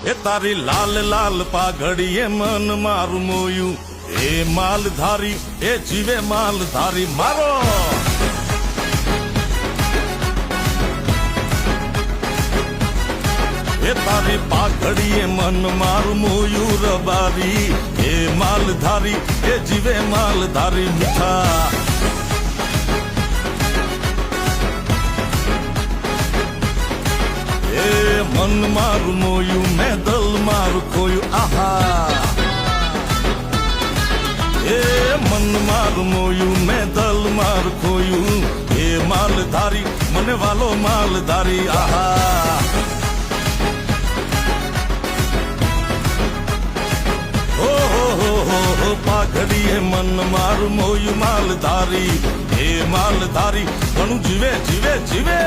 એ તારી લાલ લાલ પાઘડીએ મન મારું મોયું એ માલધારી એ જીવે માલધારી મારો એ તારી પાઘડીએ મન મારું મોયું રબારી એ માલધારી એ જીવે માલધારી મીઠા મન મારું મોયું મેં દલ મારું ખોયું આહા એ મન મારું મોયું મેં દલ મારું ખોયું એ માલધારી મને વાલો માલધારી આહા હો પાઘડીએ મન મારું મોયું માલધારી એ માલધારી ઘણું જીવે જીવે જીવે